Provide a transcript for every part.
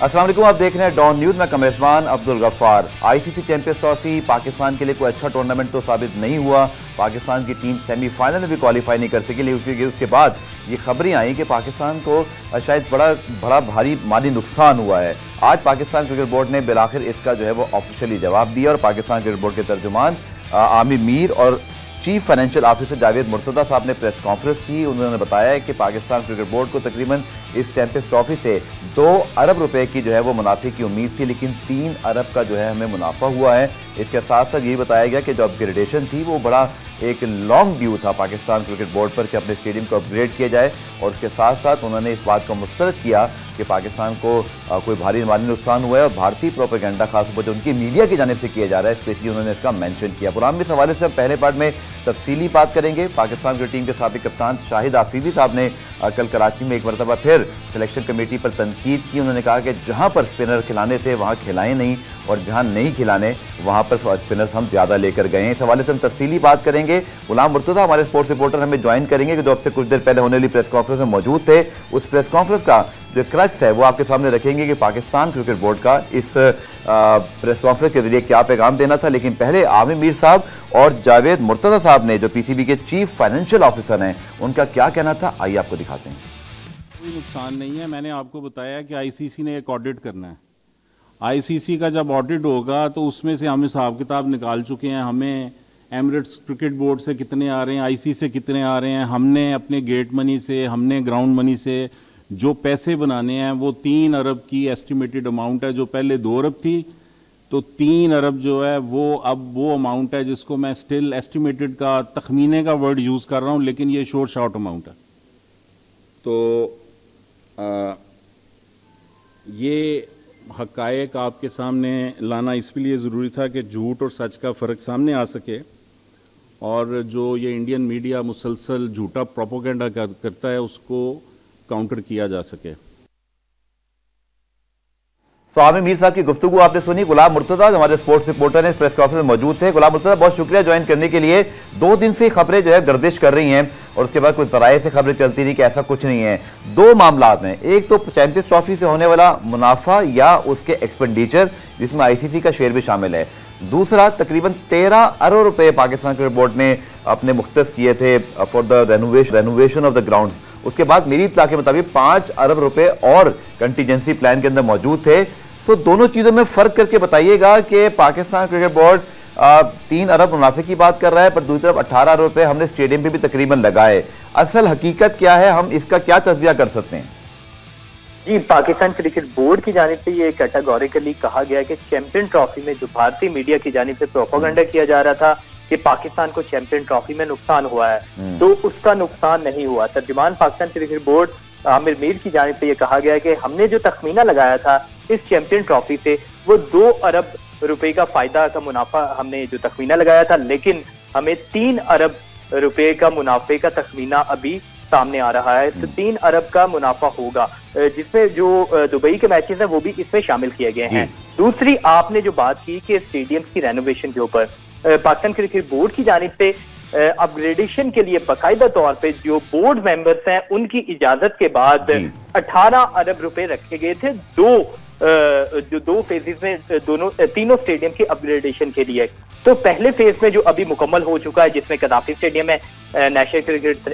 अस्सलाम वालेकुम, आप देख रहे हैं डॉन न्यूज़ में कमेज़बान Abdul Gaffar. ICC champions trophy Pakistan के लिए कोई अच्छा टूर्नामेंट तो साबित नहीं हुआ। पाकिस्तान की टीम सेमीफाइनल में भी क्वालिफाई नहीं कर सकी, क्योंकि उसके बाद ये खबरें आई कि पाकिस्तान को शायद बड़ा भारी माली नुकसान हुआ है। आज पाकिस्तान क्रिकेट बोर्ड ने बिलाखिर इसका जो है वो ऑफिशियली जवाब दिया और पाकिस्तान क्रिकेट बोर्ड के तर्जुमान आमिर मीर और chief financial officer Javed Murtaza साहब ने प्रेस कॉन्फ्रेंस की। उन्होंने बताया कि पाकिस्तान क्रिकेट बोर्ड को तकरीबन इस चैंपियंस ट्रॉफी से 2 अरब रुपए की जो है वो मुनाफे की उम्मीद थी, लेकिन 3 अरब का जो है हमें मुनाफा हुआ है। इसके साथ साथ यही बताया गया कि जो अपग्रेडेशन थी वो बड़ा एक लॉन्ग ड्यू था पाकिस्तान क्रिकेट बोर्ड पर कि अपने स्टेडियम को अपग्रेड किया जाए, और उसके साथ साथ उन्होंने इस बात को मुस्तरद किया कि पाकिस्तान को कोई भारी माली नुकसान हुआ है और भारतीय प्रोपेगेंडा खासतौर पर जो उनकी मीडिया की जानिब से किया जा रहा है, स्पेशली उन्होंने इसका मेंशन किया। प्रोग्राम में इस हवाले से हम पहले पार्ट में तफसीली बात करेंगे। पाकिस्तान की टीम के साबिक कप्तान शाहिद आफरीदी साहब ने कल कराची में एक मरतबा फिर सिलेक्शन कमेटी पर तनकीद की। उन्होंने कहा कि जहां पर स्पिनर खिलाने थे वहां खिलाएं नहीं, और जहां नहीं खिलाने वहां पर स्पिनर्स हम ज़्यादा लेकर गए हैं। इस हवाले से हम तफसीली बात करेंगे। गुलाम मुर्तज़ा हमारे स्पोर्ट्स रिपोर्टर हमें ज्वाइन करेंगे, कि जो अब से कुछ देर पहले होने वाली प्रेस कॉन्फ्रेंस में मौजूद थे। उस प्रेस कॉन्फ्रेंस का जो क्रक्स है वो आपके सामने रखेंगे कि पाकिस्तान क्रिकेट बोर्ड का इस प्रेस कॉन्फ्रेंस के जरिए क्या पैगाम देना था। लेकिन पहले आमिर मीर साहब और जावेद मुर्तज़ा साहब ने, जो पीसीबी के चीफ फाइनेंशियल ऑफिसर हैं, उनका क्या कहना था, आइए आपको दिखाते हैं। कोई नुकसान नहीं है। मैंने आपको बताया कि आईसीसी ने एक ऑडिट करना है। आईसीसी का जब ऑडिट होगा तो उसमें से हम हिसाब किताब निकाल चुके हैं। हमें एमिरेट्स क्रिकेट बोर्ड से कितने आ रहे हैं, आईसीसी से कितने आ रहे हैं, हमने अपने गेट मनी से, हमने ग्राउंड मनी से जो पैसे बनाने हैं वो 3 अरब की एस्टिमेटेड अमाउंट है। जो पहले 2 अरब थी, तो 3 अरब जो है वो अब वो अमाउंट है जिसको मैं स्टिल एस्टिमेटेड का, तखमीने का वर्ड यूज़ कर रहा हूँ, लेकिन ये शॉर्ट अमाउंट है। तो ये हक़ायक़ आपके सामने लाना इसलिए ज़रूरी था कि झूठ और सच का फ़र्क सामने आ सके, और जो ये इंडियन मीडिया मुसलसल झूठा प्रोपेगेंडा करता है उसको काउंटर किया जा सके। तो आमिर मीर साहब की गुफ्तगू आपने सुनी। गुलाम मुर्तज़ा हमारे स्पोर्ट्स रिपोर्टर हैं, इस प्रेस कॉन्फ्रेंस में मौजूद थे। गुलाम मुर्तज़ा, बहुत शुक्रिया ज्वाइन करने के लिए। 2 दिन से खबरें जो है गर्दिश कर रही हैं और उसके बाद कुछ ज़राए से खबरें चलती रही कि ऐसा कुछ नहीं है। 2 मामलात हैं, एक तो चैंपियंस ट्रॉफी से होने वाला मुनाफा या उसके एक्सपेंडिचर, जिसमें आईसीसी का शेयर भी शामिल है। दूसरा, तकरीबन 13 अरब रुपए पाकिस्तान क्रिकेट बोर्ड ने अपने मुख्तस किए थे for the renovation of the ground. उसके बाद मेरी इत्तला के मुताबिक 5 अरब रुपए और कंटीजेंसी प्लान के अंदर मौजूद थे। सो दोनों चीज़ों में फ़र्क करके बताइएगा कि पाकिस्तान क्रिकेट बोर्ड 3 अरब मुनाफे की बात कर रहा है, पर दूसरी तरफ 18 अरब रुपए हमने स्टेडियम पे भी तकरीबन लगाए। असल हकीकत क्या है, हम इसका क्या तस्वीर कर सकते हैं? जी, पाकिस्तान क्रिकेट बोर्ड की जानिब से ये कैटेगोरिकली कहा गया कि चैंपियन ट्रॉफी में जो भारतीय मीडिया की जानिब से प्रोपेगेंडा किया जा रहा था कि पाकिस्तान को चैंपियन ट्रॉफी में नुकसान हुआ है, तो उसका नुकसान नहीं हुआ। तर्जुमान पाकिस्तान क्रिकेट बोर्ड आमिर मीर की जानिब से ये कहा गया कि हमने जो तखमीना लगाया था इस चैंपियन ट्रॉफी से वो 2 अरब रुपए का फायदा का मुनाफा हमने जो तखमीना लगाया था, लेकिन हमें 3 अरब रुपए का मुनाफे का तखमीना अभी सामने आ रहा है। तो 3 अरब का मुनाफा होगा, जिसमें जो दुबई के मैचेस हैं वो भी इसमें शामिल किए गए हैं। दूसरी, आपने जो बात की कि स्टेडियम की रेनोवेशन के ऊपर पाकिस्तान क्रिकेट बोर्ड की जानिब से अपग्रेडेशन के लिए बाकायदा तौर पे जो बोर्ड मेंबर्स हैं उनकी इजाजत के बाद 18 अरब रुपए रखे गए थे जो 2 फेजेस में तीनों स्टेडियम की अपग्रेडेशन के लिए। तो पहले फेज में जो अभी मुकम्मल हो चुका है, जिसमें कदाफी स्टेडियम है, नेशनल क्रिकेट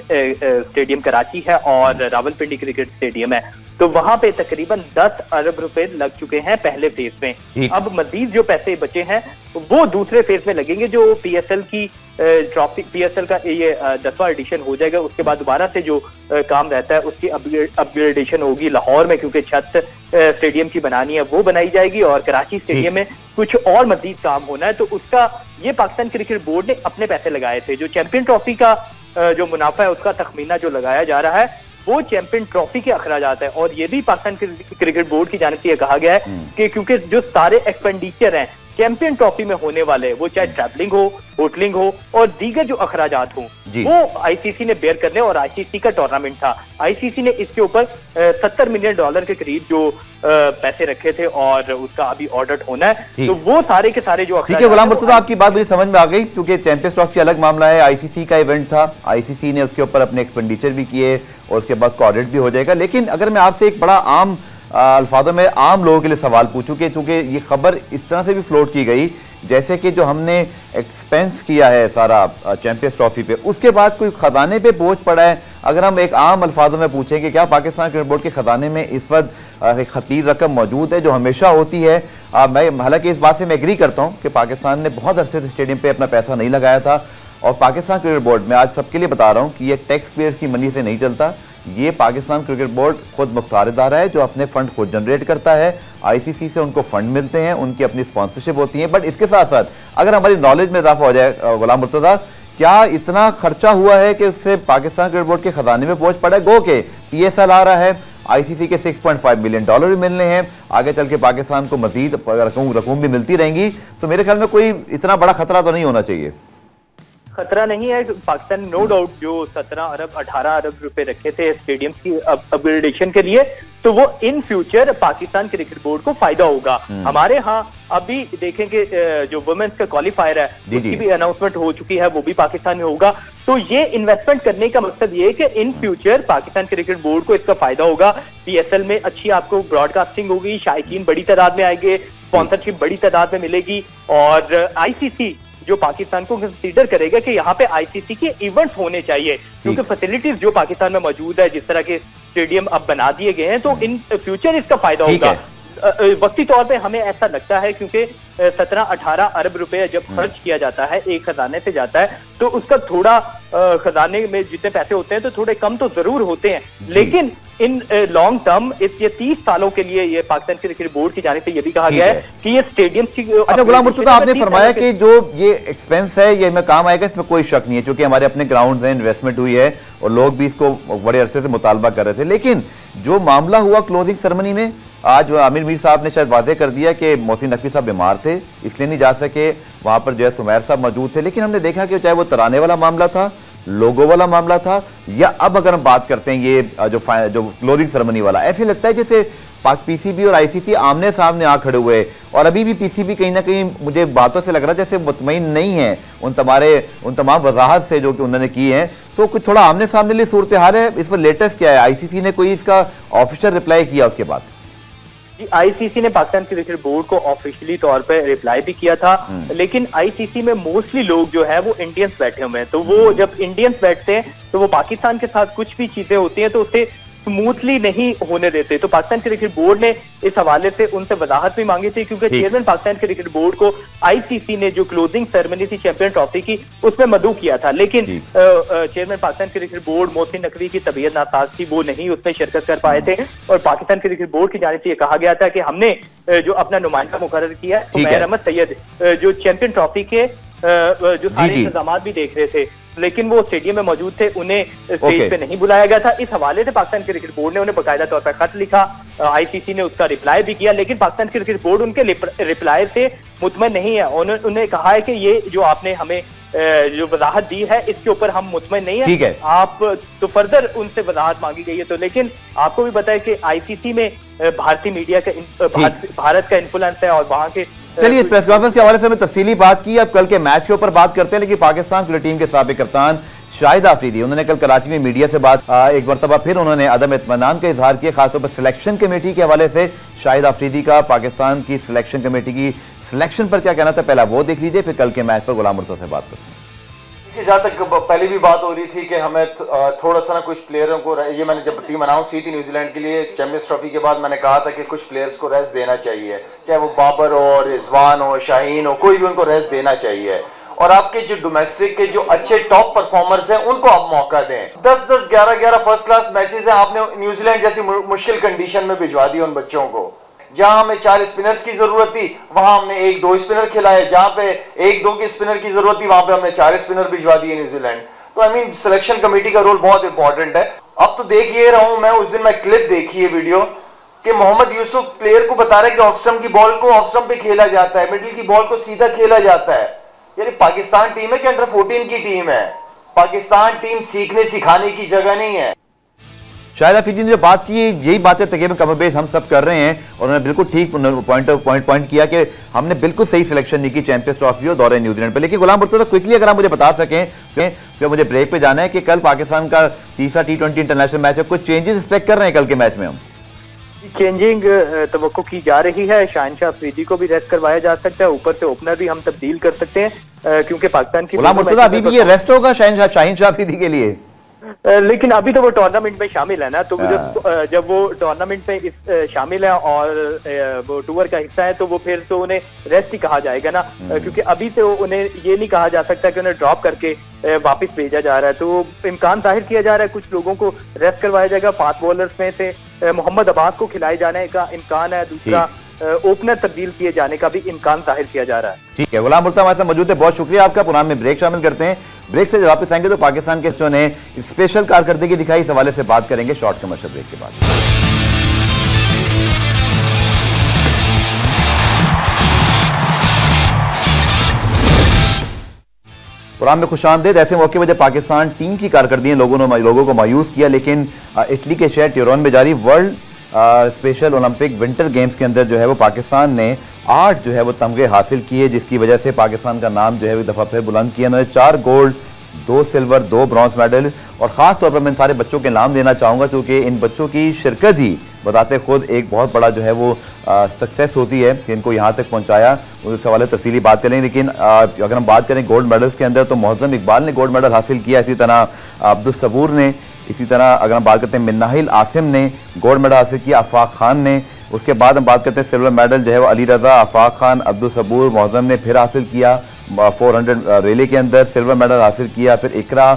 स्टेडियम कराची है और रावलपिंडी क्रिकेट स्टेडियम है, तो वहां पे तकरीबन 10 अरब रुपए लग चुके हैं पहले फेज में। अब मजीद जो पैसे बचे हैं वो दूसरे फेज में लगेंगे, जो पीएसएल की ट्रॉफी, पीएसएल का ये 10वां एडिशन हो जाएगा। उसके बाद दोबारा से जो काम रहता है उसकी अपग्रेडेशन होगी लाहौर में, क्योंकि छत स्टेडियम की बनानी है वो बनाई जाएगी, और कराची स्टेडियम में कुछ और मजीद काम होना है। तो उसका ये पाकिस्तान क्रिकेट बोर्ड ने अपने पैसे लगाए थे। जो चैंपियन ट्रॉफी का जो मुनाफा है उसका तखमीना जो लगाया जा रहा है वो चैंपियन ट्रॉफी के अखराजात है, और ये भी पाकिस्तान क्रिकेट बोर्ड की जानिब से कहा गया है कि क्योंकि जो सारे एक्सपेंडिचर हैं चैंपियन ट्रॉफी में होने वाले, वो चाहे ट्रैवलिंग हो, होटलिंग हो और दीगर जो अखराजात हों, वो आईसीसी ने बेयर करने, और आईसीसी का टूर्नामेंट था। आईसीसी ने इसके ऊपर $70 मिलियन के करीब जो पैसे रखे थे, और उसका अभी ऑडिट होना है। तो वो सारे के सारे जो ठीक है गुलाम मुर्तज़ा, आपकी बात मुझे समझ में आ गई, क्योंकि चैंपियंस ट्रॉफी अलग मामला है, आईसीसी का इवेंट था, आईसीसी ने उसके ऊपर अपने एक्सपेंडिचर भी किए और उसके बाद उसका ऑडिट भी हो जाएगा। लेकिन अगर मैं आपसे एक बड़ा आम अल्फाजों में आम लोगों के लिए सवाल पूछूं कि चूंकि ये खबर इस तरह से भी फ्लोट की गई जैसे कि जो हमने एक्सपेंस किया है सारा चैंपियंस ट्रॉफी पे, उसके बाद कोई खजाने पे बोझ पड़ा है। अगर हम एक आम अल्फाजों में पूछें कि क्या पाकिस्तान क्रिकेट बोर्ड के खजाने में इस वक्त एक खतीर रकम मौजूद है जो हमेशा होती है? मैं हालांकि इस बात से मैं एग्री करता हूँ कि पाकिस्तान ने बहुत अरसे से स्टेडियम पर अपना पैसा नहीं लगाया था, और पाकिस्तान क्रिकेट बोर्ड में आज सबके लिए बता रहा हूँ कि ये टैक्स पेयर्स की मनी से नहीं चलता। ये पाकिस्तान क्रिकेट बोर्ड खुद मुख्तार इदारा है जो अपने फंड खुद जनरेट करता है। आईसीसी से उनको फंड मिलते हैं, उनकी अपनी स्पॉन्सरशिप होती है। बट इसके साथ साथ अगर हमारी नॉलेज में इजाफा हो जाए गुलाम मुर्तज़ा, क्या इतना खर्चा हुआ है कि उससे पाकिस्तान क्रिकेट बोर्ड के खजाने में बोझ पड़ा है? गो के PSL आ रहा है, आईसीसी के $6.5 मिलियन भी मिलने हैं, आगे चल के पाकिस्तान को मजीद रकूम भी मिलती रहेंगी। तो मेरे ख्याल में कोई इतना बड़ा खतरा तो नहीं होना चाहिए। खतरा नहीं है। पाकिस्तान नो डाउट जो 17 अरब 18 अरब रुपए रखे थे स्टेडियम की अपग्रेडेशन के लिए, तो वो in future Pakistan cricket board को फायदा होगा। हमारे यहाँ अभी देखेंगे जो वुमेन्स का क्वालिफायर है उसकी भी अनाउंसमेंट हो चुकी है, वो भी पाकिस्तान में होगा। तो ये इन्वेस्टमेंट करने का मकसद ये है कि in future Pakistan cricket board को इसका फायदा होगा। PSL में अच्छी आपको ब्रॉडकास्टिंग होगी, शायकीन बड़ी तादाद में आएंगे, स्पॉन्सरशिप बड़ी तादाद में मिलेगी, और आईसीसी जो पाकिस्तान को कंसीडर करेगा कि यहाँ पे आईसीसी के इवेंट्स होने चाहिए, क्योंकि फैसिलिटीज जो पाकिस्तान में मौजूद है, जिस तरह के स्टेडियम अब बना दिए गए हैं, तो इन फ्यूचर इसका फायदा होगा। वक्ती तौर पे हमें ऐसा लगता है क्योंकि 17-18 अरब रुपए जब खर्च किया जाता है, एक खजाने से जाता है, तो उसका थोड़ा खजाने में जितने पैसे होते हैं तो थोड़े कम तो जरूर होते हैं, लेकिन इन लॉन्ग टर्म ये 30 सालों के लिए ये पाकिस्तान क्रिकेट बोर्ड की जानिब से ये भी कहा गया है कि ये स्टेडियम की। अच्छा गुलाम मुर्तज़ा, आपने फरमाया कि जो ये एक्सपेंस है ये में काम आएगा, इसमें कोई शक नहीं है, क्योंकि हमारे अपने ग्राउंड हैं, इन्वेस्टमेंट हुई है और लोग भी इसको बड़े अरसे से मुतालबा कर रहे थे। लेकिन जो मामला हुआ क्लोजिंग सेरेमनी में, आज आमिर मीर साहब ने शायद वादे कर दिया कि मोहसिन नकवी साहब बीमार थे इसलिए नहीं जा सके, वहां पर जो है सुमैर साहब मौजूद थे, लेकिन हमने देखा कि चाहे वो तराने वाला मामला था, लोगो वाला मामला था, या अब अगर हम बात करते हैं ये जो क्लोजिंग सेरेमनी वाला, ऐसे लगता है जैसे पाक पीसीबी और आईसीसी आमने सामने आ खड़े हुए, और अभी भी पीसीबी कहीं ना कहीं मुझे बातों से लग रहा है जैसे मुतमईन नहीं है उन तमाम वजाहत से जो कि उन्होंने की है। तो कुछ थोड़ा आमने सामने लिए सूरत हाल है। इस पर लेटेस्ट क्या है? आईसीसी ने कोई इसका ऑफिशियल रिप्लाई किया उसके बाद? आईसीसी ने पाकिस्तान क्रिकेट बोर्ड को ऑफिशियली तौर पे रिप्लाई भी किया था, लेकिन आईसीसी में मोस्टली लोग जो है वो इंडियंस बैठे हुए हैं, तो वो जब इंडियंस बैठते हैं तो वो पाकिस्तान के साथ कुछ भी चीजें होती हैं तो उसे स्मूथली नहीं होने देते। तो पाकिस्तान क्रिकेट बोर्ड ने इस हवाले से उनसे वजाहत भी मांगी थी, क्योंकि चेयरमैन पाकिस्तान क्रिकेट बोर्ड को आईसीसी ने जो क्लोजिंग सेरेमनी थी चैंपियन ट्रॉफी की उसमें मदऊ किया था, लेकिन chairman Pakistan cricket board Mohsin Naqvi की तबीयत नासाज थी, वो नहीं उसमें शिरकत कर पाए थे, और पाकिस्तान क्रिकेट बोर्ड की जानिब से ये कहा गया था कि हमने जो अपना नुमाइंदा मुकर्रर किया है उमैर अहमद सैयद, जो चैंपियन ट्रॉफी के जो सारे इंतजाम भी देख रहे थे, लेकिन वो स्टेडियम में मौजूद थे, उन्हें स्टेज पे नहीं बुलाया गया था। इस हवाले से पाकिस्तान क्रिकेट बोर्ड ने उन्हें बाकायदा तौर पर खत लिखा, आईसीसी ने उसका रिप्लाई भी किया, लेकिन पाकिस्तान क्रिकेट बोर्ड उनके रिप्लाई से मुतमईन नहीं है। उन्होंने कहा है कि ये जो आपने हमें जो वजाहत दी है इसके ऊपर हम मुतमईन नहीं है, आप तो फर्दर उनसे वजाहत मांगी गई है। तो लेकिन आपको भी पता है कि आईसीसी में भारतीय मीडिया का भारत का इन्फ्लुएंस है, और वहां के चलिए इस प्रेस कॉन्फ्रेंस के हवाले से हमें तफसीली बात की, अब कल के मैच के ऊपर बात करते हैं। लेकिन पाकिस्तान क्रिकेट टीम के साबिक कप्तान शाहिद आफरीदी, उन्होंने कल कराची में मीडिया से बात एक मरतबा फिर उन्होंने अदम इत्मीनान का इजहार किया, खासतौर पर सिलेक्शन कमेटी के हवाले से। शाहिद आफरीदी का पाकिस्तान की सिलेक्शन कमेटी की सिलेक्शन पर क्या कहना था, पहला वो देख लीजिए, फिर कल के मैच पर गुलाम मुर्तज़ा से बात करते हैं। जहाँ तक पहले भी बात हो रही थी कि हमें थोड़ा सा ना कुछ प्लेयरों को, ये मैंने जब टीम अनाउंस की थी न्यूजीलैंड के लिए चैंपियंस ट्रॉफी के बाद, मैंने कहा था कि कुछ प्लेयर्स को रेस्ट देना चाहिए, चाहे वो बाबर हो, रिजवान हो, शाहीन हो, कोई भी उनको रेस्ट देना चाहिए, और आपके जो डोमेस्टिक के जो अच्छे टॉप परफॉर्मर्स हैं उनको आप मौका दें। 10-10, 11-11 फर्स्ट क्लास मैचेस हैं, आपने न्यूजीलैंड जैसी मुश्किल कंडीशन में भिजवा दी उन बच्चों को। जहां हमें 4 स्पिनर्स की जरूरत थी वहां हमने 1-2 स्पिनर खिलाए, जहां पे 1-2 के स्पिनर की जरूरत थी वहां पे हमने 4 स्पिनर भिजवा दिए न्यूजीलैंड। तो आई मीन सिलेक्शन कमेटी का रोल बहुत इंपॉर्टेंट है। अब तो देख ये रहा हूं मैं, उस दिन मैं क्लिप देखी है वीडियो कि मोहम्मद यूसुफ प्लेयर को बता रहे कि ऑफ स्टंप की बॉल को ऑफ स्टंप पे खेला जाता है, मिडिल की बॉल को सीधा खेला जाता है। यार पाकिस्तान टीम है कि अंडर 14 की टीम है? पाकिस्तान टीम सीखने सिखाने की जगह नहीं है। शाहिद आफरीदी ने जो बात की, यही बातें तकरीबन कमोबेश हम सब कर रहे हैं, और उन्होंने बिल्कुल ठीक पॉइंट किया कि हमने बिल्कुल सही सिलेक्शन नहीं की चैंपियंस ट्रॉफी और दौरे न्यूजीलैंड पर। लेकिन गुलाम मुर्तज़ा क्विकली अगर आप मुझे बता सकें, क्योंकि मुझे ब्रेक पे जाना है, कि कल पाकिस्तान का तीसरा T20 इंटरनेशनल मैच है, कुछ चेंजेस एक्सपेक्ट कर रहे हैं कल के मैच में हम? चेंजिंग तवक्को की जा रही है। शाहिनशाह अफरीदी को भी रेस्ट करवाया जा सकता है, ऊपर से ओपनर भी हम तब्दील कर सकते हैं, क्योंकि पाकिस्तान की गुलाम मुर्तजा अभी भी ये रेस्ट होगा शाहिनशाह अफरीदी के लिए, लेकिन अभी तो वो टूर्नामेंट में शामिल है ना, तो जब वो टूर्नामेंट में शामिल है और वो टूर का हिस्सा है, तो वो फिर तो उन्हें रेस्ट ही कहा जाएगा ना, क्योंकि अभी तो उन्हें ये नहीं कहा जा सकता कि उन्हें ड्रॉप करके वापस भेजा जा रहा है। तो इम्कान जाहिर किया जा रहा है कुछ लोगों को रेस्ट करवाया जाएगा। 5 बॉलर्स में से मोहम्मद अब्बास को खिलाए जाने का इम्कान है, दूसरा ओपनर तब्दील किए जाने का भी इम्कान जाहिर किया जा रहा है। ठीक है, गुलाम मुर्तजा हमारे साथ मौजूद है, बहुत शुक्रिया आपका। प्रोग्राम में ब्रेक शामिल करते हैं, ब्रेक से जब वापस आएंगे तो पाकिस्तान के बच्चों ने स्पेशल कारकर्दगी दिखाई, इस हवाले से बात करेंगे शॉर्ट कमर्शियल ब्रेक के बाद। प्रोग्राम में खुशामदीद। ऐसे मौके पर जब पाकिस्तान टीम की कारकर्दगी लोगों को मायूस किया, लेकिन इटली के शहर ट्यूरोन में जारी world special Olympic winter games के अंदर जो है वो पाकिस्तान ने 8 जो है वो तमगे हासिल किए, जिसकी वजह से पाकिस्तान का नाम जो है एक दफ़ा फिर बुलंद किया। उन्होंने 4 गोल्ड, 2 सिल्वर, 2 ब्रॉन्ज मेडल, और ख़ास तौर पर मैं इन सारे बच्चों के नाम लेना चाहूँगा, क्योंकि इन बच्चों की शिरकत ही बताते खुद एक बहुत बड़ा जो है वो सक्सेस होती है कि इनको यहाँ तक पहुँचाया। उस हवाले तफसीली बात करेंगे, लेकिन अगर हम बात करें गोल्ड मेडल्स के अंदर तो मोहम्मद इकबाल ने गोल्ड मेडल हासिल किया, इसी तरह अब्दुल सबूर ने, इसी तरह अगर हम बात करते हैं मिन्नाहिल आसिम ने गोल्ड मेडल हासिल किया, आफाक खान ने। उसके बाद हम बात करते हैं सिल्वर मेडल जो है वो अली रज़ा, आफाक खान, अब्दुल सबूर, मोहम्मद ने फिर हासिल किया 400 रेले के अंदर सिल्वर मेडल हासिल किया। फिर इकरा,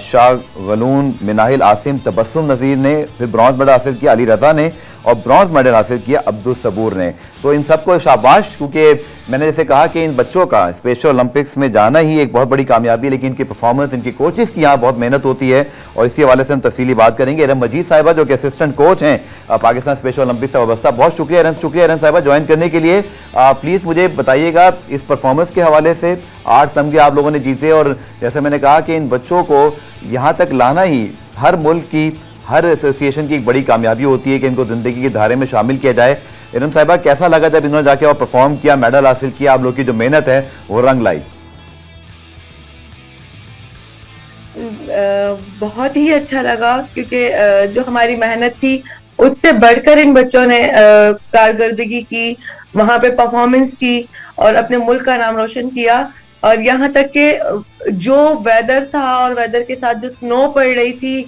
शाह गलून, मिन्नाहिल आसिम, तबस्सुम नज़ीर ने फिर ब्रॉन्ज मेडल हासिल किया, अली रज़ा ने, और ब्रॉन्ज मेडल हासिल किया अब्दुल सबूर ने। तो इन सबको शाबाश, क्योंकि मैंने जैसे कहा कि इन बच्चों का स्पेशल ओलंपिक्स में जाना ही एक बहुत बड़ी कामयाबी है, लेकिन इनकी परफॉर्मेंस, इनकी कोचेस की यहाँ बहुत मेहनत होती है, और इसी हवाले से हम तफसीली बात करेंगे। इरम मजीद साहिबा जो कि असिस्टेंट कोच हैं पाकिस्तान स्पेशल ओलंपिक से वाबस्ता, बहुत शुक्रिया इरम साहिबा ज्वाइन करने के लिए। प्लीज़ मुझे बताइएगा इस परफॉर्मेंस के हवाले से, 8 तमगे आप लोगों ने जीते, और जैसे मैंने कहा कि इन बच्चों को यहाँ तक लाना ही हर मुल्क की, हर एसोसिएशन की एक बड़ी कामयाबी होती है कि इनको ज़िंदगी की धारे में शामिल किया जाए। इरम साहिबा कैसा लगा जब इन्होंने जाके और परफॉर्म किया, मेडल हासिल किया, आप लोग की जो मेहनत है वो रंग लाई? बहुत ही अच्छा लगा, क्योंकि जो हमारी मेहनत थी उससे बढ़कर इन बच्चों ने कारकर्दगी की, वहां पे परफॉर्मेंस की और अपने मुल्क का नाम रोशन किया। और यहाँ तक कि जो वेदर था और वेदर के साथ जो स्नो पड़ रही थी,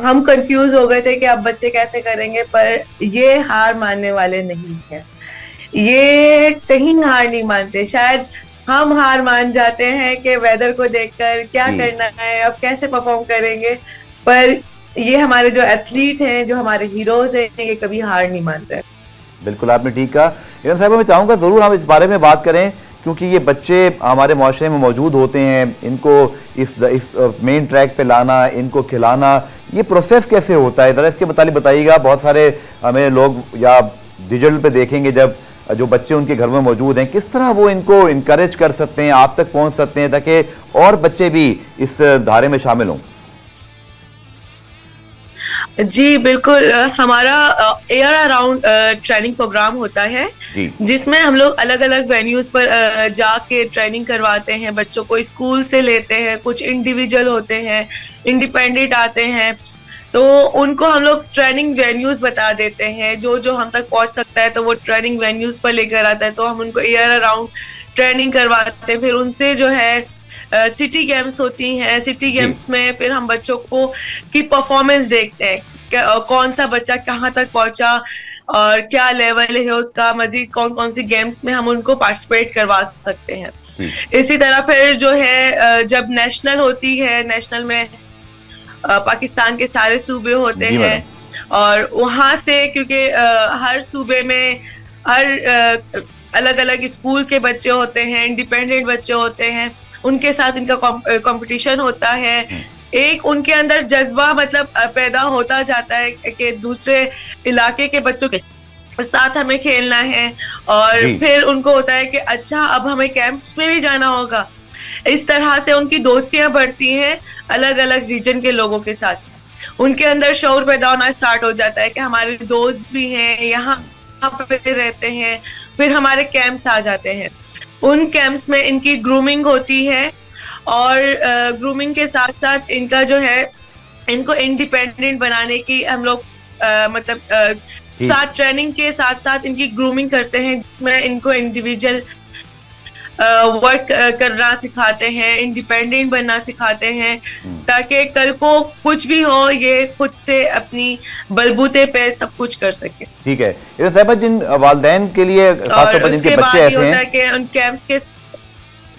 हम कंफ्यूज हो गए थे कि अब बच्चे कैसे करेंगे, पर ये हार मानने वाले नहीं है, ये कहीं हार नहीं मानते। शायद हम हार मान जाते हैं कि वेदर को देखकर क्या करना है, अब कैसे परफॉर्म करेंगे, पर ये हमारे जो एथलीट हैं, जो हमारे हीरोज हैं, ये कभी हार नहीं मानते। बिल्कुल आपने ठीक कहा। इरम साहिबा मैं चाहूँगा ज़रूर हम इस बारे में बात करें, क्योंकि ये बच्चे हमारे माशरे में मौजूद होते हैं, इनको इस मेन ट्रैक पे लाना, इनको खिलाना, ये प्रोसेस कैसे होता है, ज़रा इसके मुतालिक बताइएगा। बहुत सारे हमें लोग या डिजिटल पे देखेंगे जब जो बच्चे उनके घर में मौजूद हैं, किस तरह वो इनको इनकरेज कर सकते हैं, आप तक पहुंच सकते हैं, ताकि और बच्चे भी इस धारे में शामिल हों? जी बिल्कुल, हमारा एयर अराउंड ट्रेनिंग प्रोग्राम होता है, जिसमें हम लोग अलग अलग वेन्यूज पर जाके ट्रेनिंग करवाते हैं बच्चों को। स्कूल से लेते हैं, कुछ इंडिविजुअल होते हैं, इंडिपेंडेंट आते हैं, तो उनको हम लोग ट्रेनिंग वेन्यूज बता देते हैं, जो जो हम तक पहुंच सकता है तो वो ट्रेनिंग वेन्यूज पर लेकर आता है, तो हम उनको एयर अराउंड ट्रेनिंग करवाते हैं। फिर उनसे जो है सिटी गेम्स होती हैं, सिटी गेम्स में फिर हम बच्चों को की परफॉर्मेंस देखते हैं, कौन सा बच्चा कहाँ तक पहुंचा और क्या लेवल है उसका, मजीद कौन कौन सी गेम्स में हम उनको पार्टिसिपेट करवा सकते हैं। इसी तरह फिर जो है जब नेशनल होती है, नेशनल में पाकिस्तान के सारे सूबे होते हैं, और वहां से क्योंकि हर सूबे में हर अलग अलग स्कूल के बच्चे होते हैं, इंडिपेंडेंट बच्चे होते हैं, उनके साथ इनका कंपटीशन होता है। एक उनके अंदर जज्बा मतलब पैदा होता जाता है कि दूसरे इलाके के बच्चों के साथ हमें खेलना है, और फिर उनको होता है कि अच्छा अब हमें कैंप्स में भी जाना होगा। इस तरह से उनकी दोस्तियां बढ़ती हैं अलग अलग रीजन के लोगों के साथ। उनके अंदर शौर पैदा होना स्टार्ट हो जाता है कि हमारे दोस्त भी हैं, यहाँ पे रहते हैं। फिर हमारे कैंप्स आ जाते हैं, उन कैंप्स में इनकी ग्रूमिंग होती है, और ग्रूमिंग के साथ साथ इनका जो है, इनको इंडिपेंडेंट बनाने की हम लोग मतलब साथ ट्रेनिंग के साथ साथ इनकी ग्रूमिंग करते हैं, जिसमें इनको इंडिविजुअल वर्क करना सिखाते हैं, इंडिपेंडेंट बनना सिखाते हैं, ताकि कल को कुछ भी हो ये खुद से अपनी बलबूते पे सब कुछ कर सके। ठीक है साहिबा, जिन वालिदैन के लिए खासतौर पर जिनके बच्चे ऐसे हैं कि उन कैंप्स के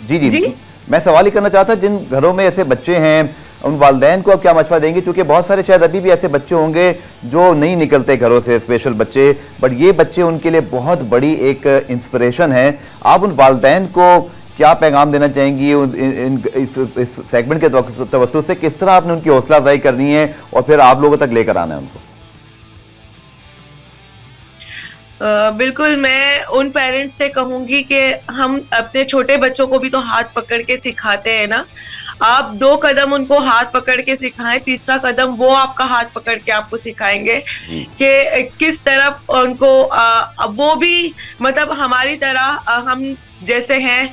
जी मैं सवाल ही करना चाहता, जिन घरों में ऐसे बच्चे हैं उन वालिदैन को आप क्या मशवरा देंगे, क्योंकि बहुत सारे शायद अभी भी ऐसे बच्चे होंगे जो नहीं निकलते घरों से, स्पेशल बच्चे, बट ये बच्चे उनके लिए बहुत बड़ी एक इंस्पिरेशन है। आप उन वालिदैन को क्या पैगाम देना चाहेंगी इस सेगमेंट के तवज्जुह से, किस तरह आपने उनकी हौसला अफजाई करनी है और फिर आप लोगों तक लेकर आना है उनको? बिल्कुल, मैं उन पेरेंट्स से कहूंगी कि हम अपने छोटे बच्चों को भी तो हाथ पकड़ के सिखाते हैं ना, आप 2 कदम उनको हाथ पकड़ के सिखाएं, तीसरा कदम वो आपका हाथ पकड़ के आपको सिखाएंगे कि किस तरफ उनको वो भी मतलब हमारी तरह हम जैसे हैं,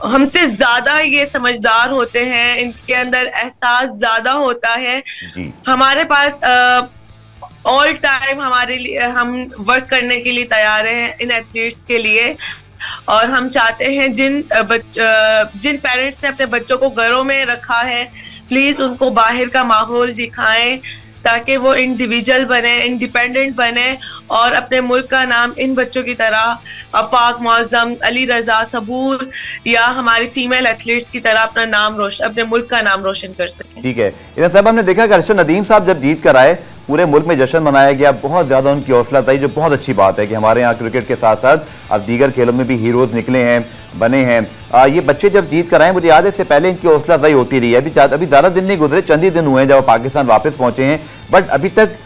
हमसे ज्यादा ये समझदार होते हैं, इनके अंदर एहसास ज्यादा होता है। हमारे पास ऑल टाइम हमारे लिए हम वर्क करने के लिए तैयार हैं इन एथलीट्स के लिए, और हम चाहते हैं जिन पेरेंट्स ने अपने बच्चों को घरों में रखा है, प्लीज उनको बाहर का माहौल दिखाएं ताकि वो इंडिविजुअल बने, इंडिपेंडेंट बने और अपने मुल्क का नाम इन बच्चों की तरह अफाक मौजम, अली रजा, सबूर या हमारी फीमेल एथलीट्स की तरह अपना नाम रोशन, अपने मुल्क का नाम रोशन कर सकें। ठीक है इरम साहब, हमने देखा कि अरशद नदीम साहब जब जीत कर आए पूरे मुल्क में जश्न मनाया गया, बहुत ज्यादा उनकी हौसला अफजाई, जो बहुत अच्छी बात है कि हमारे यहाँ क्रिकेट के साथ साथ अब दीगर खेलों में भी हीरोज निकले हैं, बने हैं। ये बच्चे जब जीत कर आए, मुझे याद है इससे पहले इनकी हौसला अफजाई होती रही है, अभी ज्यादा दिन नहीं गुजरे, चंद ही दिन हुए हैं जब पाकिस्तान वापस पहुंचे हैं, बट अभी तक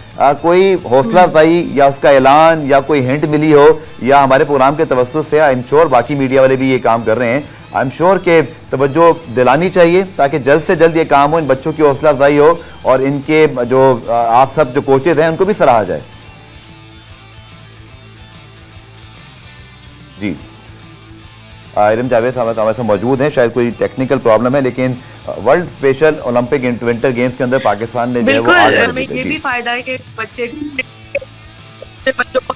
कोई हौसला अफजाई या उसका ऐलान या कोई हिंट मिली हो, या हमारे प्रोग्राम के तवज्जुह से आई एम श्योर बाकी मीडिया वाले भी ये काम कर रहे हैं, आई एम श्योर के तवज्जो दिलानी चाहिए ताकि जल्द से जल्द ये काम हो, इन बच्चों की हौसला अफजाई हो और इनके जो आप सब जो कोचेज हैं उनको भी सराहा जाए। जी इरम जावेद साहब हमारे साथ मौजूद हैं, शायद कोई टेक्निकल प्रॉब्लम है, लेकिन world special Olympic winter games के अंदर पाकिस्तान ने जो है ये भी फायदा है कि बच्चों को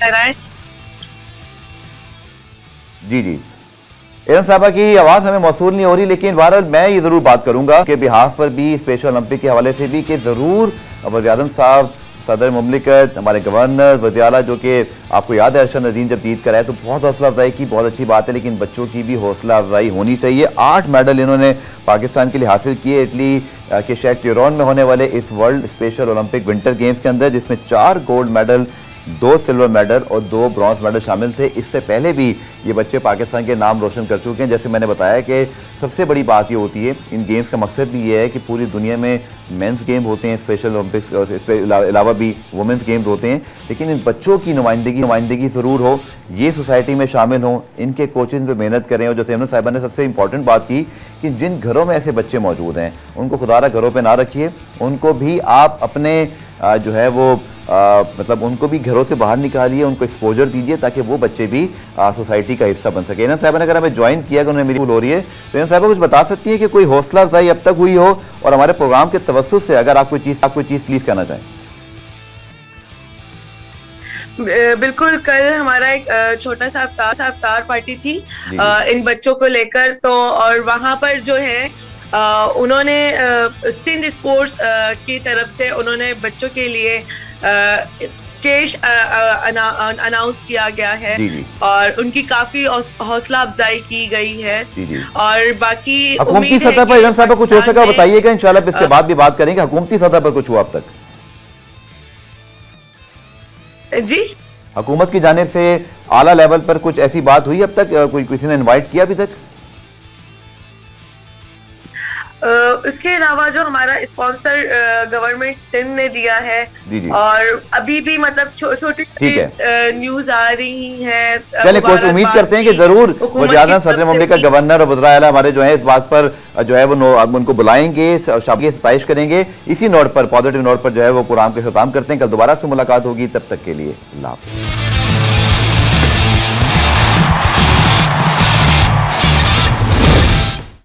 कराएं। जी इरम साहबा की आवाज़ हमें मौसूल नहीं हो रही, लेकिन बहरहाल मैं ये ज़रूर बात करूंगा कि बिहाफ पर भी स्पेशल ओलंपिक के हवाले से भी कि ज़रूर वज़ीर-ए-आज़म साहब, सदर मुमलिकत, हमारे गवर्नर, वज़ीर आला, जो कि आपको याद है अरशद नदीम जब जीत कर आए तो बहुत हौसला अफजाई की, बहुत अच्छी बात है, लेकिन बच्चों की भी हौसला अफजाई होनी चाहिए। 8 मेडल इन्होंने पाकिस्तान के लिए हासिल किए इटली के शहर ट्यूरोन में होने वाले इस world special Olympic winter games के अंदर, जिसमें 4 गोल्ड मेडल, 2 सिल्वर मेडल और 2 ब्रॉन्ज मेडल शामिल थे। इससे पहले भी ये बच्चे पाकिस्तान के नाम रोशन कर चुके हैं। जैसे मैंने बताया कि सबसे बड़ी बात ये होती है, इन गेम्स का मकसद भी ये है कि पूरी दुनिया में मेंस गेम होते हैं स्पेशल ओलंपिक्स, और इसके अलावा भी वुमेंस गेम्स होते हैं, लेकिन इन बच्चों की नुमाइंदगी ज़रूर हो, ये सोसाइटी में शामिल हों, इनके कोचिंग पे मेहनत करें। और जैसे इमरान साहिबा ने सबसे इंपॉर्टेंट बात की कि जिन घरों में ऐसे बच्चे मौजूद हैं उनको खुदारा घरों पर ना रखिए, उनको भी आप अपने जो है वो मतलब उनको भी घरों से बाहर निकालिए, उनको एक्सपोजर दीजिए ताकि वो बच्चे भी सोसाइटी का हिस्सा बन सके। इरम साहिबा ने अगर हमें ज्वाइन किया कि उन्होंने मेरी भूल हो रही है तो इरम साहिबा कुछ बता सकती है कि कोई हौसला अफजाई अब तक हुई हो, और हमारे प्रोग्राम के तवज्जुह से अगर आप कोई चीज़ प्लीज़ कहना चाहें। बिल्कुल, कल हमारा एक छोटा सा अफ्तार पार्टी थी इन बच्चों को लेकर, तो और वहाँ पर जो है उन्होंने सिंध स्पोर्ट्स की तरफ से उन्होंने बच्चों के लिए कैश अनाउंस किया गया है और उनकी काफी हौसला अफजाई की गई है। और बाकी हुकूमती सतह पर इरम साहब कुछ हो सका बताइएगा, इंशाल्लाह इसके बाद भी बात करेंगे। हुकूमती सतह पर कुछ हुआ अब तक? जी, हुकूमत की जानिब से आला लेवल पर कुछ ऐसी बात हुई अब तक? कोई किसी ने इनवाइट किया अभी तक? इसके अलावा जो हमारा स्पॉन्सर गवर्नमेंट सिंध ने दिया है, और अभी भी मतलब छोटी न्यूज आ रही है। चलिए कोच, उम्मीद करते हैं कि जरूर वज़ीर-ए-आज़म, सदर मुमलिकत, गवर्नर और वज़ीर आला हमारे जो है इस बात पर जो है वो उनको बुलाएंगे, शाबाशी सताइश करेंगे। इसी नोट पर, पॉजिटिव नोट पर जो है वो प्रोग्राम के खत्म करते हैं। कल दोबारा से मुलाकात होगी, तब तक के लिए अल्लाह हाफ़िज़।